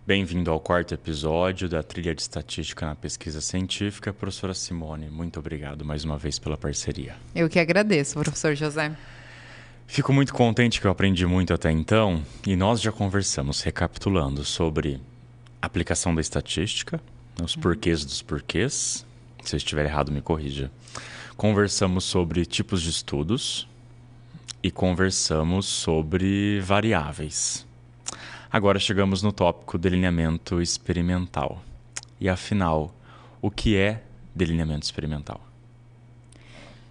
Bem-vindo ao quarto episódio da Trilha de Estatística na Pesquisa Científica. Professora Simone, muito obrigado mais uma vez pela parceria. Eu que agradeço, professor José. Fico muito contente que eu aprendi muito até então e nós já conversamos, recapitulando, sobre aplicação da estatística, os porquês dos porquês. Se eu estiver errado, me corrija. Conversamos sobre tipos de estudos e conversamos sobre variáveis. Agora chegamos no tópico delineamento experimental. E afinal, o que é delineamento experimental?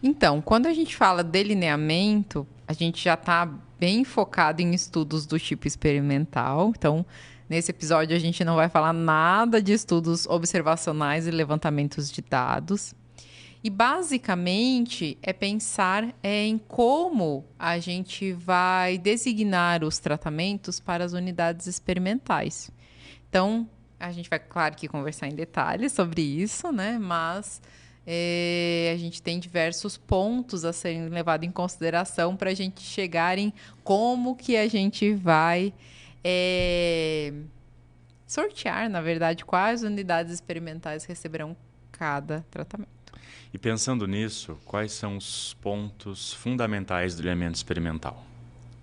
Então, quando a gente fala delineamento, a gente já está bem focado em estudos do tipo experimental. Então, nesse episódio a gente não vai falar nada de estudos observacionais e levantamentos de dados. E basicamente é pensar em como a gente vai designar os tratamentos para as unidades experimentais. Então, a gente vai, claro que conversar em detalhes sobre isso, né? Mas a gente tem diversos pontos a serem levados em consideração para a gente chegar em como que a gente vai sortear, na verdade, quais unidades experimentais receberão cada tratamento. E pensando nisso, quais são os pontos fundamentais do delineamento experimental?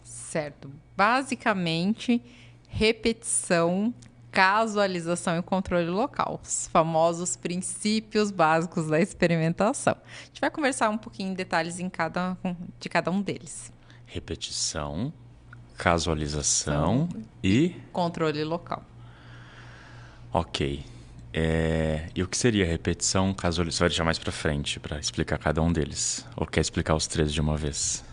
Certo. Basicamente, repetição, casualização e controle local. Os famosos princípios básicos da experimentação. A gente vai conversar um pouquinho em detalhes de cada um deles. Repetição, casualização e controle local. Ok. E o que seria repetição, casualização? Você vai deixar mais para frente para explicar cada um deles? Ou quer explicar os três de uma vez?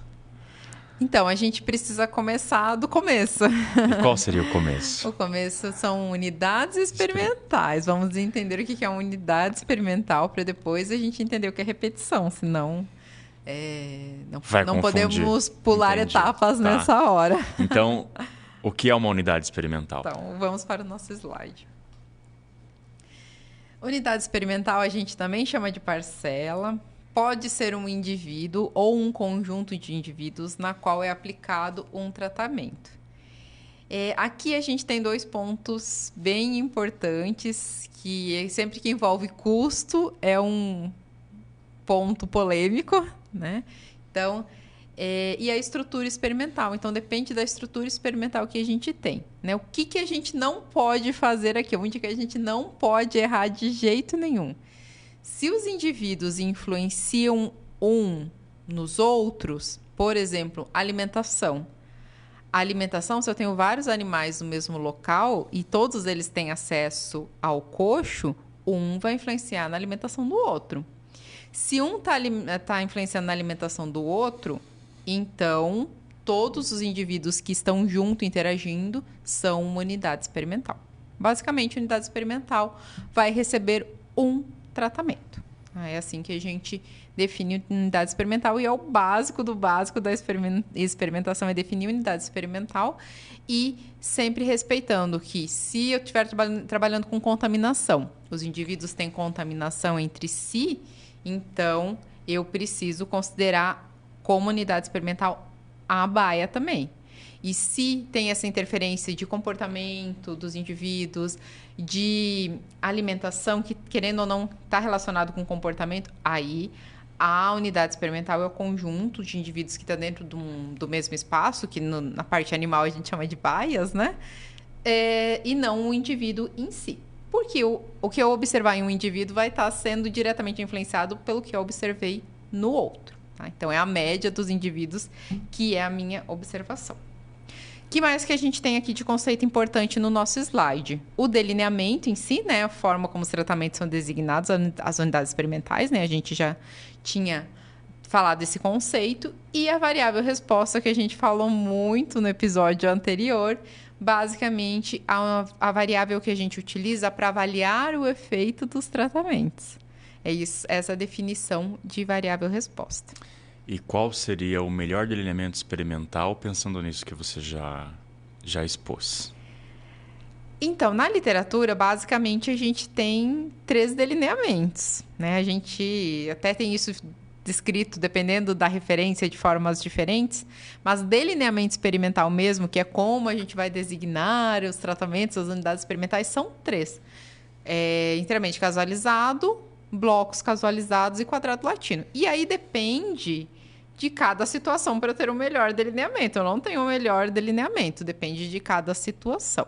Então, a gente precisa começar do começo. E qual seria o começo? O começo são unidades experimentais. Vamos entender o que é uma unidade experimental para depois a gente entender o que é repetição. Senão, não podemos pular etapas nessa hora. Então, o que é uma unidade experimental? Então, vamos para o nosso slide. Unidade experimental a gente também chama de parcela. Pode ser um indivíduo ou um conjunto de indivíduos na qual é aplicado um tratamento. Aqui a gente tem dois pontos bem importantes, que sempre que envolve custo é um ponto polêmico, né? Então, e a estrutura experimental. Então, depende da estrutura experimental que a gente tem, né? O que a gente não pode fazer aqui? Onde que a gente não pode errar de jeito nenhum? Se os indivíduos influenciam nos outros, por exemplo, alimentação. A alimentação, se eu tenho vários animais no mesmo local e todos eles têm acesso ao coxo, um vai influenciar na alimentação do outro. Se um está influenciando na alimentação do outro, então todos os indivíduos que estão junto interagindo são uma unidade experimental. Basicamente, a unidade experimental vai receber um tratamento. É assim que a gente define unidade experimental e é o básico do básico da experimentação, é definir unidade experimental e sempre respeitando que se eu estiver trabalhando com contaminação, os indivíduos têm contaminação entre si, então eu preciso considerar como unidade experimental a baia também. E se tem essa interferência de comportamento dos indivíduos, de alimentação, que querendo ou não está relacionado com comportamento, aí a unidade experimental é o conjunto de indivíduos que está dentro do mesmo espaço, que na parte animal a gente chama de baias, né? E não o indivíduo em si. Porque o que eu observar em um indivíduo vai estar sendo diretamente influenciado pelo que eu observei no outro. Tá? Então, é a média dos indivíduos que é a minha observação. O que mais que a gente tem aqui de conceito importante no nosso slide? O delineamento em si, né? A forma como os tratamentos são designados, as unidades experimentais, né? A gente já tinha falado desse conceito. E a variável resposta, que a gente falou muito no episódio anterior. Basicamente, a variável que a gente utiliza para avaliar o efeito dos tratamentos. É isso, essa definição de variável resposta. E qual seria o melhor delineamento experimental, pensando nisso que você já expôs? Então, na literatura, basicamente, a gente tem 3 delineamentos, né? A gente até tem isso descrito, dependendo da referência, de formas diferentes, mas delineamento experimental mesmo, que é como a gente vai designar os tratamentos, as unidades experimentais, são 3. Inteiramente casualizado, blocos casualizados e quadrado latino. E aí depende de cada situação para ter um melhor delineamento. Eu não tenho um melhor delineamento, depende de cada situação.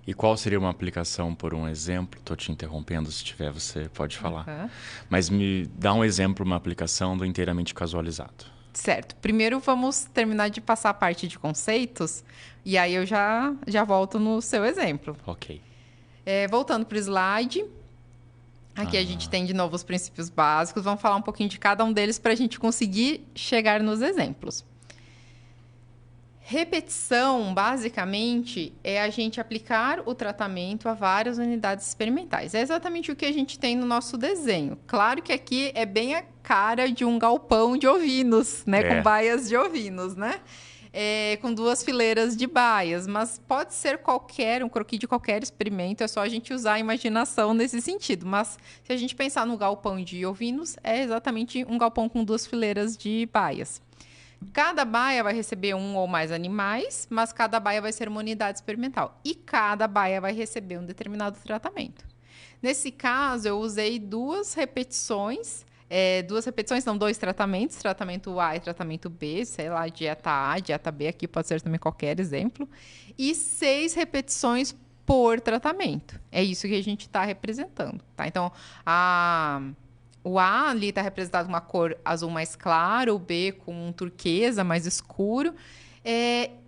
E qual seria uma aplicação, por um exemplo? Estou te interrompendo, se tiver, você pode falar. Uhum. Mas me dá um exemplo, uma aplicação do inteiramente casualizado. Certo. Primeiro vamos terminar de passar a parte de conceitos, e aí eu já volto no seu exemplo. Ok. Voltando para o slide, aqui a gente tem de novo os princípios básicos. Vamos falar um pouquinho de cada um deles para a gente conseguir chegar nos exemplos. Repetição, basicamente, é a gente aplicar o tratamento a várias unidades experimentais. É exatamente o que a gente tem no nosso desenho. Claro que aqui é bem a cara de um galpão de ovinos, né? Com baias de ovinos, né? Com 2 fileiras de baias, mas pode ser um croquis de qualquer experimento, é só a gente usar a imaginação nesse sentido. Mas se a gente pensar no galpão de ovinos, é exatamente um galpão com 2 fileiras de baias. Cada baia vai receber um ou mais animais, mas cada baia vai ser uma unidade experimental. E cada baia vai receber um determinado tratamento. Nesse caso, eu usei 2 repetições. 2 tratamentos, tratamento A e tratamento B, sei lá, dieta A, dieta B, aqui pode ser também qualquer exemplo, e 6 repetições por tratamento. É isso que a gente está representando, tá? Então, o A ali está representado com uma cor azul mais claro, o B com um turquesa mais escuro,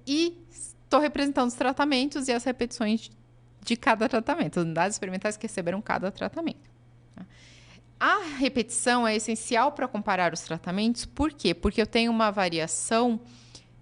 e estou representando os tratamentos e as repetições de cada tratamento, as unidades experimentais que receberam cada tratamento. A repetição é essencial para comparar os tratamentos. Por quê? Porque eu tenho uma variação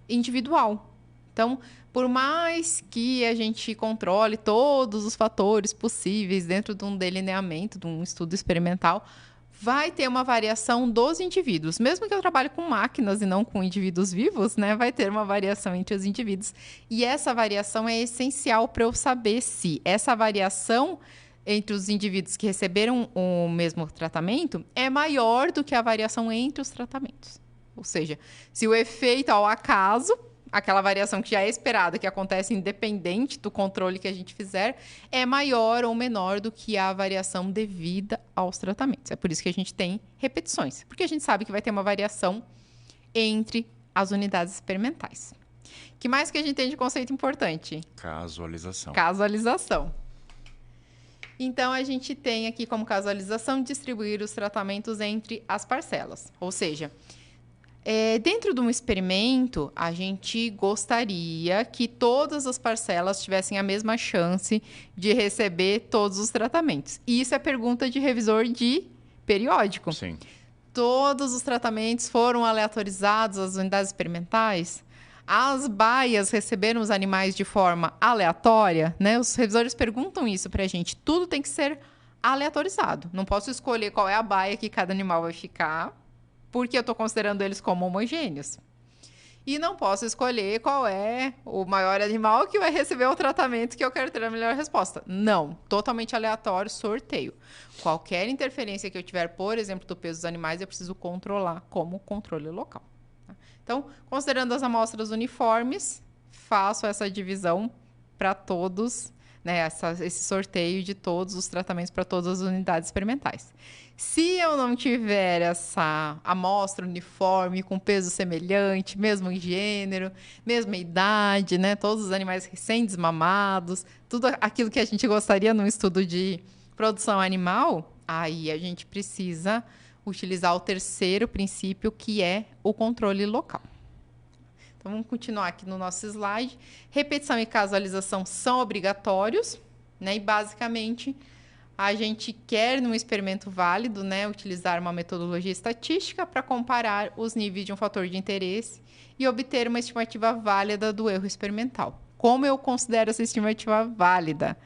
individual. Então, por mais que a gente controle todos os fatores possíveis dentro de um delineamento, de um estudo experimental, vai ter uma variação dos indivíduos. Mesmo que eu trabalhe com máquinas e não com indivíduos vivos, né, vai ter uma variação entre os indivíduos. E essa variação é essencial para eu saber se essa variação entre os indivíduos que receberam o mesmo tratamento é maior do que a variação entre os tratamentos. Ou seja, se o efeito ao acaso, aquela variação que já é esperada, que acontece independente do controle que a gente fizer, é maior ou menor do que a variação devida aos tratamentos. É por isso que a gente tem repetições, porque a gente sabe que vai ter uma variação entre as unidades experimentais. O que mais que a gente tem de conceito importante? Casualização. Casualização. Então, a gente tem aqui como casualização distribuir os tratamentos entre as parcelas. Ou seja, dentro de um experimento, a gente gostaria que todas as parcelas tivessem a mesma chance de receber todos os tratamentos. E isso é pergunta de revisor de periódico. Sim. Todos os tratamentos foram aleatorizados às unidades experimentais? As baias receberam os animais de forma aleatória, né? Os revisores perguntam isso para a gente. Tudo tem que ser aleatorizado. Não posso escolher qual é a baia que cada animal vai ficar, porque eu estou considerando eles como homogêneos. E não posso escolher qual é o maior animal que vai receber o tratamento que eu quero ter a melhor resposta. Não, totalmente aleatório, sorteio. Qualquer interferência que eu tiver, por exemplo, do peso dos animais, eu preciso controlar como controle local. Então, considerando as amostras uniformes, faço essa divisão para todos, né, esse sorteio de todos os tratamentos para todas as unidades experimentais. Se eu não tiver essa amostra uniforme, com peso semelhante, mesmo gênero, mesma idade, né, todos os animais recém-desmamados, tudo aquilo que a gente gostaria num estudo de produção animal, aí a gente precisa utilizar o terceiro princípio, que é o controle local. Então, vamos continuar aqui no nosso slide. Repetição e casualização são obrigatórios, né? E, basicamente, a gente quer, num experimento válido, né, utilizar uma metodologia estatística para comparar os níveis de um fator de interesse e obter uma estimativa válida do erro experimental. Como eu considero essa estimativa válida?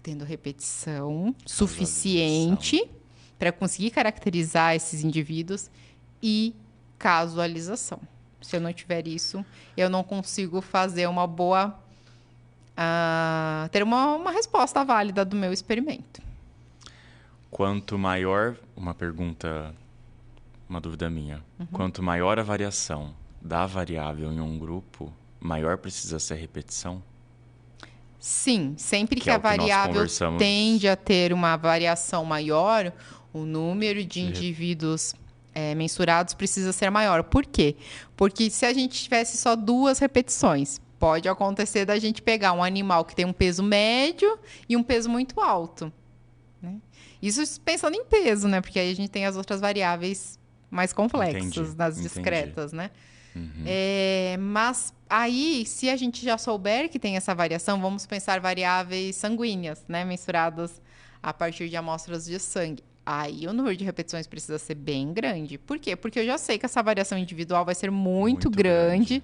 Tendo repetição suficiente para conseguir caracterizar esses indivíduos e casualização. Se eu não tiver isso, eu não consigo fazer uma boa... ter uma resposta válida do meu experimento. Quanto maior, uma pergunta uma dúvida minha. Quanto maior a variação da variável em um grupo, maior precisa ser a repetição? Sim, sempre que é a o que nós variável conversamos. tende a ter uma variação maior, o número de indivíduos mensurados precisa ser maior. Por quê? Porque se a gente tivesse só 2 repetições, pode acontecer da gente pegar um animal que tem um peso médio e um peso muito alto, né? Isso pensando em peso, né? Porque aí a gente tem as outras variáveis mais complexas, das discretas, né? Mas aí, se a gente já souber que tem essa variação, vamos pensar variáveis sanguíneas, né? Mensuradas a partir de amostras de sangue. Aí o número de repetições precisa ser bem grande. Por quê? Porque eu já sei que essa variação individual vai ser muito grande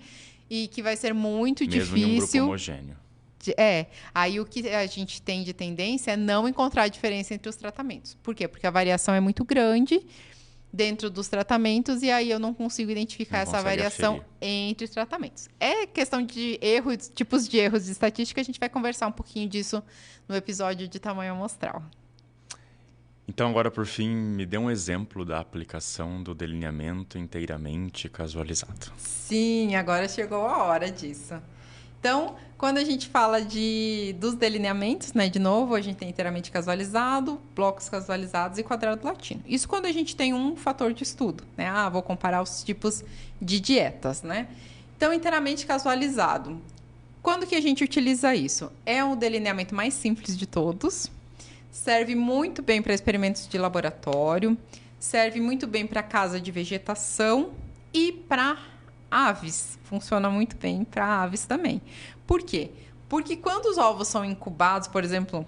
e que vai ser muito mesmo difícil. Em um grupo homogêneo. Aí o que a gente tem de tendência é não encontrar a diferença entre os tratamentos. Por quê? Porque a variação é muito grande dentro dos tratamentos e aí eu não consigo identificar essa variação entre os tratamentos. É questão de erros, tipos de erros de estatística, a gente vai conversar um pouquinho disso no episódio de tamanho amostral. Então, agora, por fim, me dê um exemplo da aplicação do delineamento inteiramente casualizado. Sim, agora chegou a hora disso. Então, quando a gente fala dos delineamentos, né, de novo, a gente tem inteiramente casualizado, blocos casualizados e quadrado latino. Isso quando a gente tem um fator de estudo, né? Vou comparar os tipos de dietas, né? Então, inteiramente casualizado. Quando que a gente utiliza isso? É o delineamento mais simples de todos, serve muito bem para experimentos de laboratório, serve muito bem para casa de vegetação e para aves. Funciona muito bem para aves também. Por quê? Porque quando os ovos são incubados, por exemplo,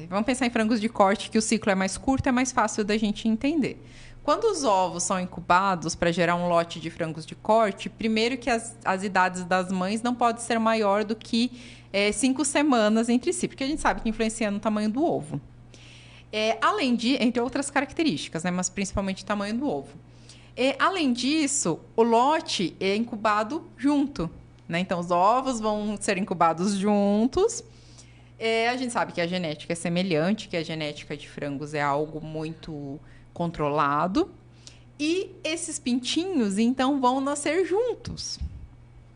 vamos pensar em frangos de corte, que o ciclo é mais curto, é mais fácil da gente entender. Quando os ovos são incubados para gerar um lote de frangos de corte, primeiro que as idades das mães não podem ser maior do que 5 semanas entre si, porque a gente sabe que influencia no tamanho do ovo. Além de, entre outras características, né, mas principalmente o tamanho do ovo. Além disso, o lote é incubado junto, né? Então, os ovos vão ser incubados juntos. A gente sabe que a genética é semelhante, que a genética de frangos é algo muito controlado. E esses pintinhos, então, vão nascer juntos,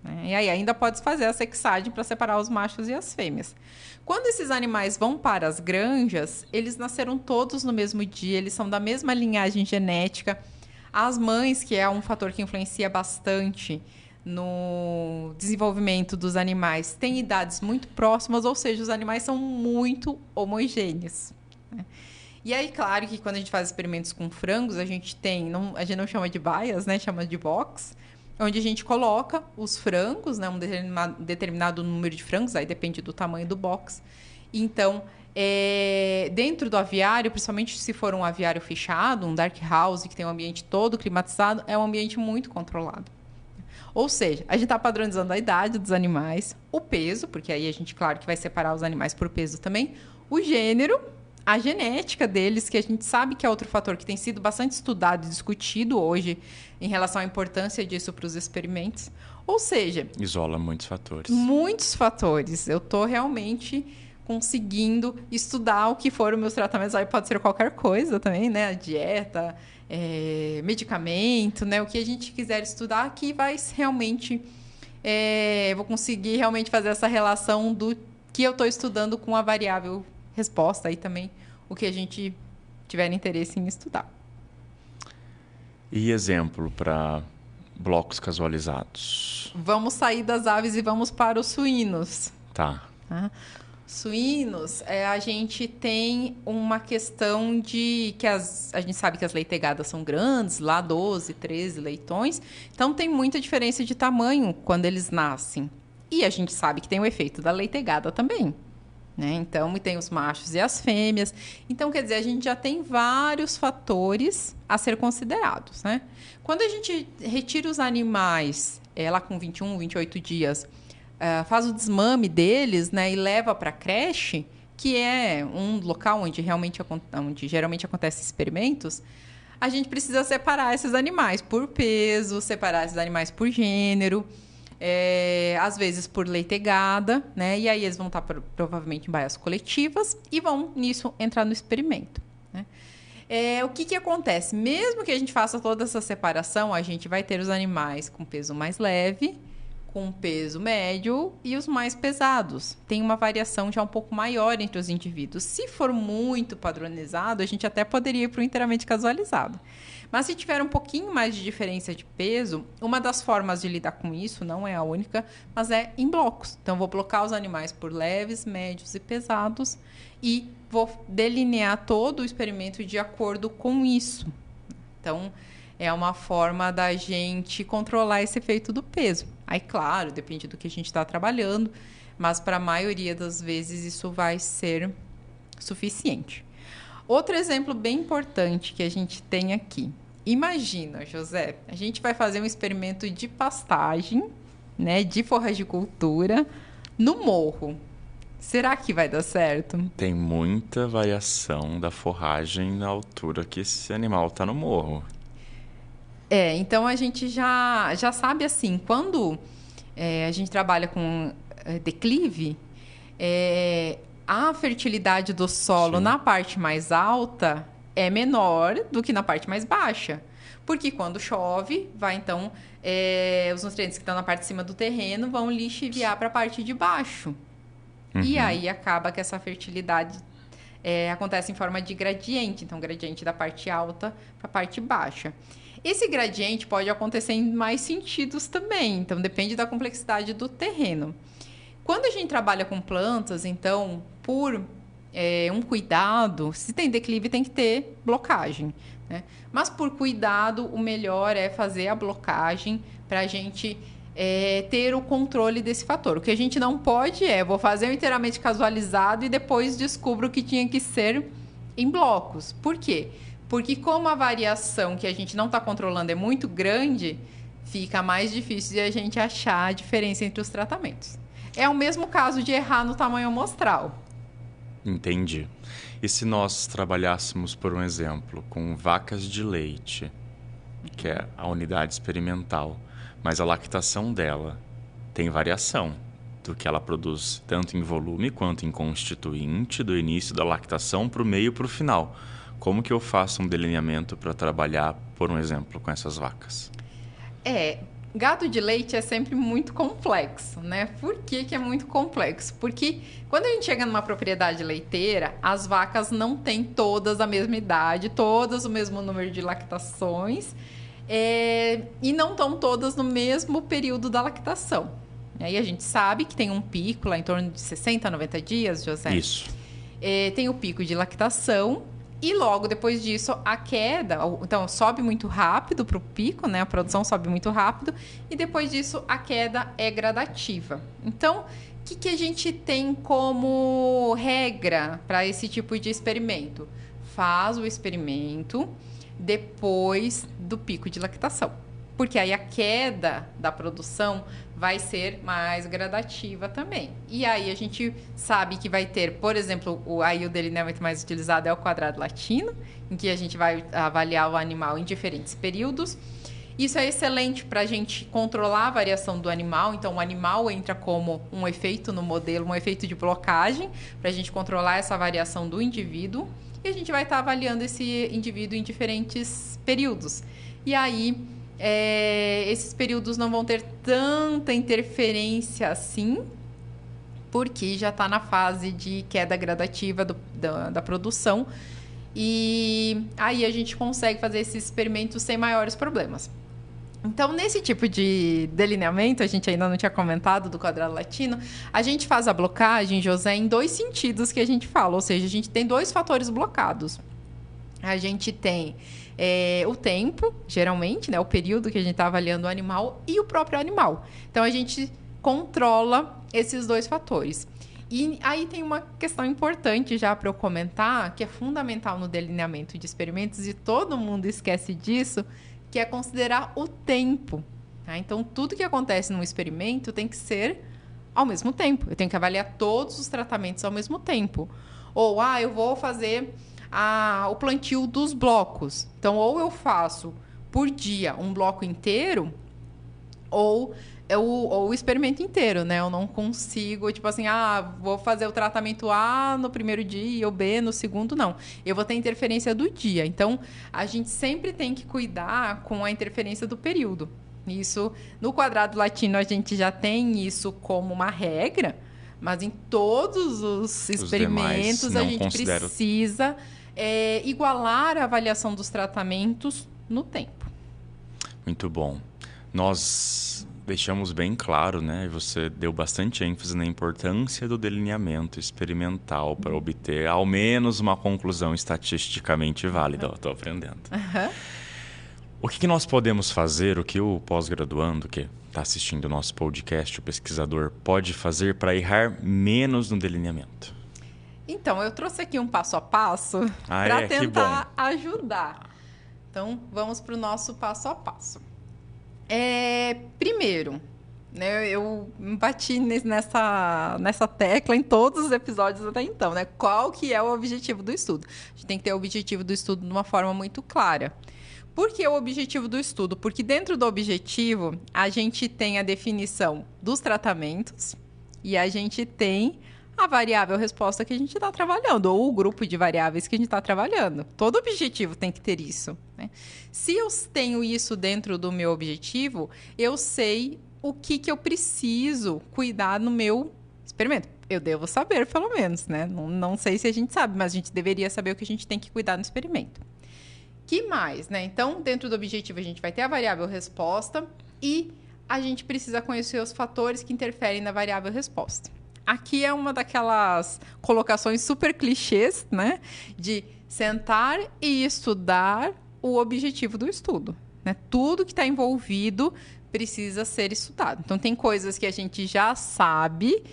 né? E aí ainda pode fazer a sexagem para separar os machos e as fêmeas. Quando esses animais vão para as granjas, eles nasceram todos no mesmo dia, eles são da mesma linhagem genética. As mães, que é um fator que influencia bastante no desenvolvimento dos animais, têm idades muito próximas, ou seja, os animais são muito homogêneos, né? E aí, claro que quando a gente faz experimentos com frangos, a gente não chama de baias, né? Chama de box, onde a gente coloca os frangos, né? Um determinado número de frangos, aí depende do tamanho do box. Então, dentro do aviário, principalmente se for um aviário fechado, um dark house, que tem um ambiente todo climatizado, é um ambiente muito controlado. Ou seja, a gente está padronizando a idade dos animais, o peso, porque aí a gente, claro, que vai separar os animais por peso também, o gênero, a genética deles, que a gente sabe que é outro fator que tem sido bastante estudado e discutido hoje em relação à importância disso para os experimentos. Ou seja... isola muitos fatores. Muitos fatores. Eu estou realmente conseguindo estudar o que foram meus tratamentos. Aí pode ser qualquer coisa também, né? A dieta, medicamento, né? O que a gente quiser estudar, que vai realmente... vou conseguir realmente fazer essa relação do que eu estou estudando com a variável resposta. Aí também o que a gente tiver interesse em estudar. E exemplo para blocos casualizados? Vamos sair das aves e vamos para os suínos. Tá. Suínos, a gente tem uma questão de que a gente sabe que as leitegadas são grandes, lá 12, 13 leitões, então tem muita diferença de tamanho quando eles nascem. E a gente sabe que tem o efeito da leitegada também, né? Então, tem os machos e as fêmeas. Então, quer dizer, a gente já tem vários fatores a ser considerados, né? Quando a gente retira os animais lá com 21, 28 dias, faz o desmame deles, né, e leva para a creche, que é um local onde geralmente acontecem experimentos, a gente precisa separar esses animais por peso, separar esses animais por gênero, às vezes por leitegada, né? E aí eles vão estar provavelmente em baias coletivas e vão, nisso, entrar no experimento, né? O que acontece? Mesmo que a gente faça toda essa separação, a gente vai ter os animais com peso mais leve, com peso médio e os mais pesados. Tem uma variação já um pouco maior entre os indivíduos. Se for muito padronizado, a gente até poderia ir para o inteiramente casualizado. Mas se tiver um pouquinho mais de diferença de peso, uma das formas de lidar com isso, não é a única, mas é em blocos. Então, vou blocar os animais por leves, médios e pesados e vou delinear todo o experimento de acordo com isso. Então, é uma forma da gente controlar esse efeito do peso. Aí, claro, depende do que a gente está trabalhando, mas para a maioria das vezes isso vai ser suficiente. Outro exemplo bem importante que a gente tem aqui. Imagina, José, a gente vai fazer um experimento de pastagem, né, de forragicultura no morro. Será que vai dar certo? Tem muita variação da forragem na altura que esse animal está no morro. Então a gente já sabe assim, quando a gente trabalha com declive, a fertilidade do solo na parte mais alta é menor do que na parte mais baixa. Porque quando chove, vai então os nutrientes que estão na parte de cima do terreno vão lixiviar para a parte de baixo. E aí acaba que essa fertilidade acontece em forma de gradiente. Então, gradiente da parte alta para a parte baixa. Esse gradiente pode acontecer em mais sentidos também. Então, depende da complexidade do terreno. Quando a gente trabalha com plantas, então, por um cuidado, se tem declive, tem que ter blocagem, né? Mas por cuidado, o melhor é fazer a blocagem para a gente ter o controle desse fator. O que a gente não pode vou fazer inteiramente casualizado e depois descubro que tinha que ser em blocos. Por quê? Porque como a variação que a gente não está controlando é muito grande, fica mais difícil de a gente achar a diferença entre os tratamentos. É o mesmo caso de errar no tamanho amostral. Entendi. E se nós trabalhássemos, por um exemplo, com vacas de leite, que é a unidade experimental, mas a lactação dela tem variação do que ela produz, tanto em volume quanto em constituinte, do início da lactação para o meio e para o final. Como que eu faço um delineamento para trabalhar, por um exemplo, com essas vacas? Gado de leite é sempre muito complexo, né? Por que é muito complexo? Porque quando a gente chega numa propriedade leiteira, as vacas não têm todas a mesma idade, todas o mesmo número de lactações e não estão todas no mesmo período da lactação. E aí a gente sabe que tem um pico lá em torno de 60, 90 dias, José. Isso. Tem o pico de lactação. E logo depois disso, a queda, então sobe muito rápido para o pico, né? A produção sobe muito rápido. E depois disso, a queda é gradativa. Então, o que a gente tem como regra para esse tipo de experimento? Faz o experimento depois do pico de lactação. Porque aí a queda da produção vai ser mais gradativa também. E aí a gente sabe que vai ter, por exemplo, o delineamento mais utilizado é o quadrado latino, em que a gente vai avaliar o animal em diferentes períodos. Isso é excelente para a gente controlar a variação do animal. Então, o animal entra como um efeito no modelo, um efeito de blocagem, para a gente controlar essa variação do indivíduo. E a gente vai estar avaliando esse indivíduo em diferentes períodos. E aí, esses períodos não vão ter tanta interferência assim, porque já está na fase de queda gradativa da produção. E aí a gente consegue fazer esses experimentos sem maiores problemas. Então, nesse tipo de delineamento, a gente ainda não tinha comentado do quadrado latino, a gente faz a blocagem, José, em dois sentidos que a gente fala. Ou seja, a gente tem dois fatores blocados. A gente tem o tempo, geralmente, né, o período que a gente está avaliando o animal, e o próprio animal. Então, a gente controla esses dois fatores. E aí tem uma questão importante já para eu comentar, que é fundamental no delineamento de experimentos, e todo mundo esquece disso, que é considerar o tempo. Tá? Então, tudo que acontece num experimento tem que ser ao mesmo tempo. Eu tenho que avaliar todos os tratamentos ao mesmo tempo. Ou, eu vou fazer o plantio dos blocos. Então, ou eu faço por dia um bloco inteiro, ou o experimento inteiro, né? Eu não consigo, tipo assim, vou fazer o tratamento A no primeiro dia e o B no segundo, não. Eu vou ter interferência do dia. Então, a gente sempre tem que cuidar com a interferência do período. Isso, no quadrado latino, a gente já tem isso como uma regra, mas em todos os experimentos a gente precisa igualar a avaliação dos tratamentos no tempo. Muito bom. Nós deixamos bem claro, né? Você deu bastante ênfase na importância do delineamento experimental para obter ao menos uma conclusão estatisticamente válida. Estou aprendendo. O que nós podemos fazer, o que o pós-graduando que está assistindo o nosso podcast, o pesquisador, pode fazer para errar menos no delineamento? Então, eu trouxe aqui um passo a passo para tentar ajudar. Então, vamos para o nosso passo a passo. Primeiro, né, eu bati nessa tecla em todos os episódios até então, né? Qual que é o objetivo do estudo? A gente tem que ter o objetivo do estudo de uma forma muito clara. Por que o objetivo do estudo? Porque dentro do objetivo, a gente tem a definição dos tratamentos e a gente tem a variável resposta que a gente está trabalhando, ou o grupo de variáveis que a gente está trabalhando. Todo objetivo tem que ter isso, né? Se eu tenho isso dentro do meu objetivo, eu sei o que eu preciso cuidar no meu experimento. Eu devo saber, pelo menos, né? Não sei se a gente sabe, mas a gente deveria saber o que a gente tem que cuidar no experimento. Que mais, né? Então, dentro do objetivo, a gente vai ter a variável resposta e a gente precisa conhecer os fatores que interferem na variável resposta. Aqui é uma daquelas colocações super clichês, né? De sentar e estudar o objetivo do estudo, né? Tudo que está envolvido precisa ser estudado. Então, tem coisas que a gente já sabe,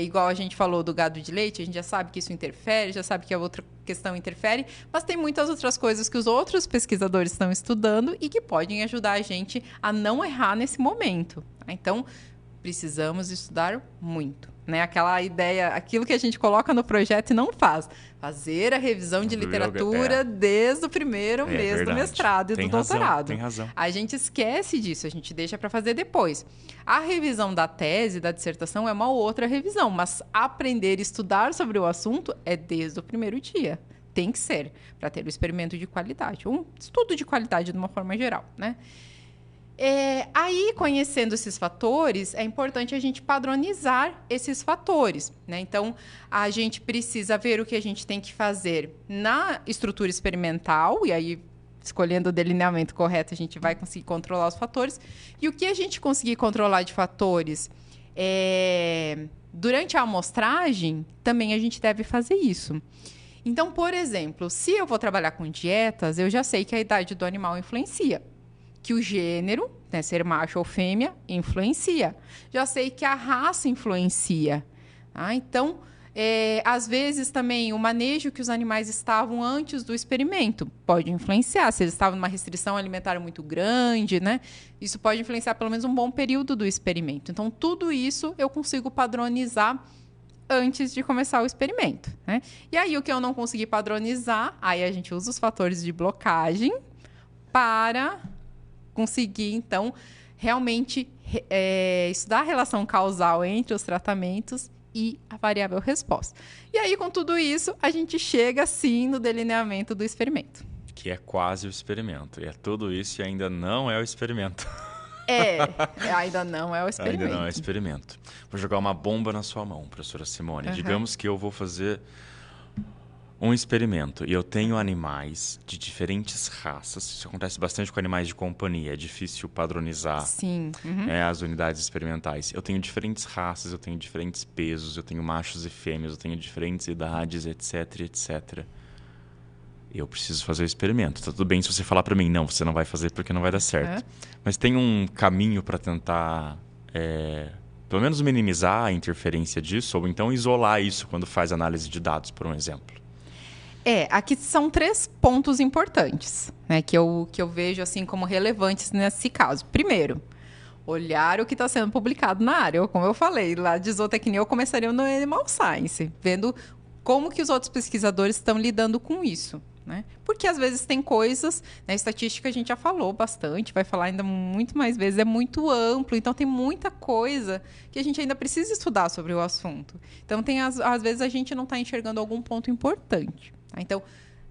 igual a gente falou do gado de leite, a gente já sabe que isso interfere, já sabe que a outra questão interfere, mas tem muitas outras coisas que os outros pesquisadores estão estudando e que podem ajudar a gente a não errar nesse momento. Então, precisamos estudar muito, né? Aquela ideia, aquilo que a gente coloca no projeto e não faz. Fazer a revisão de literatura desde o primeiro mês do mestrado e do doutorado. Tem razão. A gente esquece disso, a gente deixa para fazer depois. A revisão da tese, da dissertação, é uma outra revisão, mas aprender e estudar sobre o assunto é desde o primeiro dia. Tem que ser, para ter um experimento de qualidade, um estudo de qualidade de uma forma geral, né? Aí, conhecendo esses fatores, é importante a gente padronizar esses fatores, né? Então, a gente precisa ver o que a gente tem que fazer na estrutura experimental, e aí, escolhendo o delineamento correto, a gente vai conseguir controlar os fatores. E o que a gente conseguir controlar de fatores durante a amostragem, também a gente deve fazer isso. Então, por exemplo, se eu vou trabalhar com dietas, eu já sei que a idade do animal influencia. Que o gênero, né, ser macho ou fêmea, influencia. Já sei que a raça influencia. Então, às vezes também o manejo que os animais estavam antes do experimento pode influenciar. Se eles estavam numa restrição alimentar muito grande, né, isso pode influenciar pelo menos um bom período do experimento. Então, tudo isso eu consigo padronizar antes de começar o experimento, né? E aí, o que eu não consegui padronizar, aí a gente usa os fatores de blocagem para conseguir, então, realmente estudar a relação causal entre os tratamentos e a variável resposta. E aí, com tudo isso, a gente chega, sim, no delineamento do experimento. Que é quase o experimento. E é tudo isso e ainda não é o experimento. Ainda não é o experimento. Ainda não é o experimento. Vou jogar uma bomba na sua mão, professora Simone. Digamos que eu vou fazer um experimento e eu tenho animais de diferentes raças. Isso acontece bastante com animais de companhia. É difícil padronizar as unidades experimentais. Eu tenho diferentes raças, eu tenho diferentes pesos, eu tenho machos e fêmeas, eu tenho diferentes idades, etc, etc. Eu preciso fazer o experimento. Tá tudo bem se você falar para mim, não, você não vai fazer porque não vai dar certo. Mas tem um caminho para tentar, pelo menos minimizar a interferência disso, ou então isolar isso quando faz análise de dados, por um exemplo. Aqui são 3 pontos importantes, né, que eu vejo assim como relevantes nesse caso. Primeiro, olhar o que está sendo publicado na área. Como eu falei, lá de zootecnia eu começaria no Animal Science, vendo como que os outros pesquisadores estão lidando com isso. né? Porque às vezes tem coisas, né? Estatística a gente já falou bastante, vai falar ainda muito mais vezes, é muito amplo, então tem muita coisa que a gente ainda precisa estudar sobre o assunto. Então, às vezes a gente não está enxergando algum ponto importante. Tá? Então,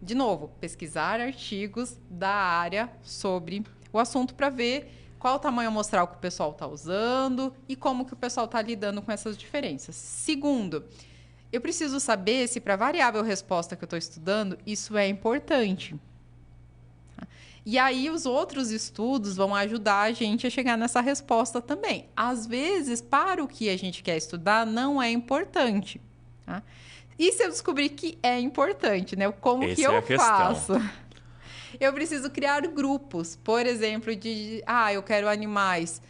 de novo, pesquisar artigos da área sobre o assunto para ver qual o tamanho amostral que o pessoal está usando e como que o pessoal está lidando com essas diferenças. Segundo, eu preciso saber se para a variável resposta que eu estou estudando, isso é importante. E aí, os outros estudos vão ajudar a gente a chegar nessa resposta também. Às vezes, para o que a gente quer estudar, não é importante. Tá? E se eu descobrir que é importante, né? Como Essa que eu é a questão. faço? Eu preciso criar grupos. Por exemplo, eu quero animais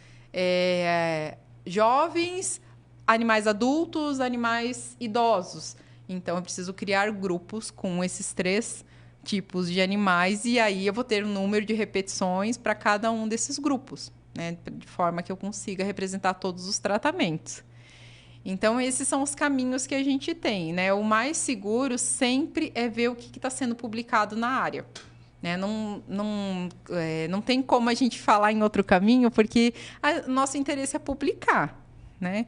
jovens, animais adultos, animais idosos. Então, eu preciso criar grupos com esses 3 tipos de animais e aí eu vou ter um número de repetições para cada um desses grupos, né? De forma que eu consiga representar todos os tratamentos. Então, esses são os caminhos que a gente tem, né? O mais seguro sempre é ver o que está sendo publicado na área. Né? Não tem como a gente falar em outro caminho, porque nosso interesse é publicar. Né?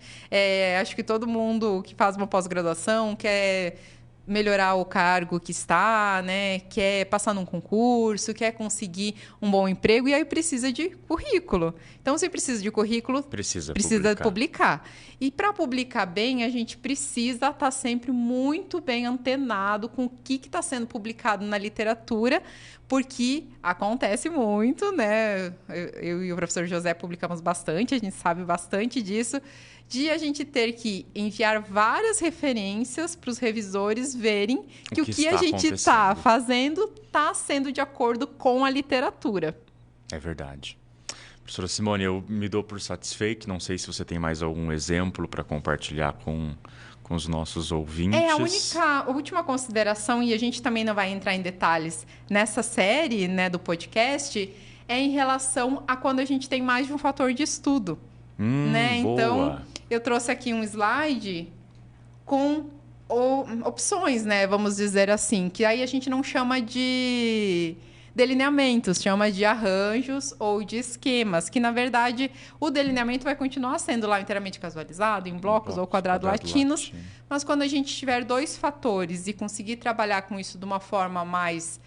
Acho que todo mundo que faz uma pós-graduação quer melhorar o cargo que está, né? Quer passar num concurso, quer conseguir um bom emprego e aí precisa de currículo. Então, se precisa de currículo, precisa publicar. E para publicar bem, a gente precisa estar sempre muito bem antenado com o que está sendo publicado na literatura, porque acontece muito, né? Eu e o professor José publicamos bastante, a gente sabe bastante disso, de a gente ter que enviar várias referências para os revisores verem que o que a gente está fazendo está sendo de acordo com a literatura. É verdade. Professora Simone, eu me dou por satisfeito. Não sei se você tem mais algum exemplo para compartilhar com os nossos ouvintes. A última consideração, e a gente também não vai entrar em detalhes nessa série, né, do podcast, é em relação a quando a gente tem mais de um fator de estudo. Né? Boa. Então, eu trouxe aqui um slide com opções, né? Vamos dizer assim, que aí a gente não chama de delineamentos, chama de arranjos ou de esquemas, que na verdade o delineamento vai continuar sendo lá inteiramente casualizado, em blocos ou quadrados latinos, mas quando a gente tiver 2 fatores e conseguir trabalhar com isso de uma forma mais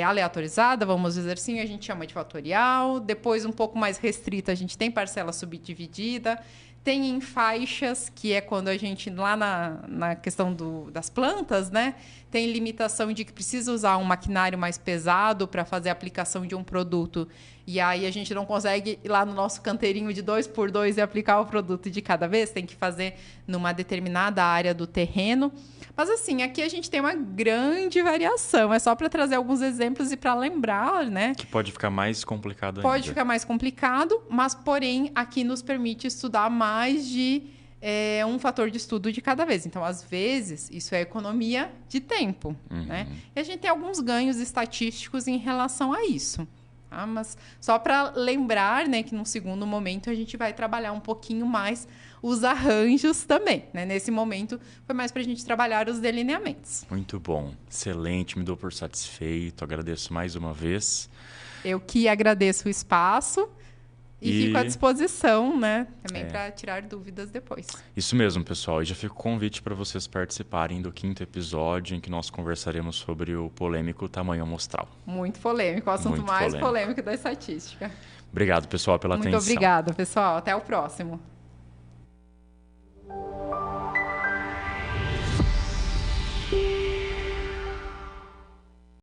aleatorizada, vamos dizer assim, a gente chama de fatorial. Depois, um pouco mais restrita, a gente tem parcela subdividida. Tem em faixas, que é quando a gente, lá na questão das plantas, né, tem limitação de que precisa usar um maquinário mais pesado para fazer a aplicação de um produto. E aí a gente não consegue ir lá no nosso canteirinho de 2x2 e aplicar o produto de cada vez. Tem que fazer numa determinada área do terreno. Mas, assim, aqui a gente tem uma grande variação. É só para trazer alguns exemplos e para lembrar, né? Que pode ficar mais complicado ainda. Pode ficar mais complicado, mas, porém, aqui nos permite estudar mais de um fator de estudo de cada vez. Então, às vezes, isso é economia de tempo, né? E a gente tem alguns ganhos estatísticos em relação a isso. Tá? Mas só para lembrar, né, que num segundo momento a gente vai trabalhar um pouquinho mais os arranjos também. Né? Nesse momento, foi mais para a gente trabalhar os delineamentos. Muito bom. Excelente. Me dou por satisfeito. Agradeço mais uma vez. Eu que agradeço o espaço e fico à disposição, né, também para tirar dúvidas depois. Isso mesmo, pessoal. E já fica o convite para vocês participarem do 5º episódio, em que nós conversaremos sobre o polêmico tamanho amostral. Muito polêmico. O assunto mais polêmico da estatística. Obrigado, pessoal, pela atenção. Muito obrigada, pessoal. Até o próximo.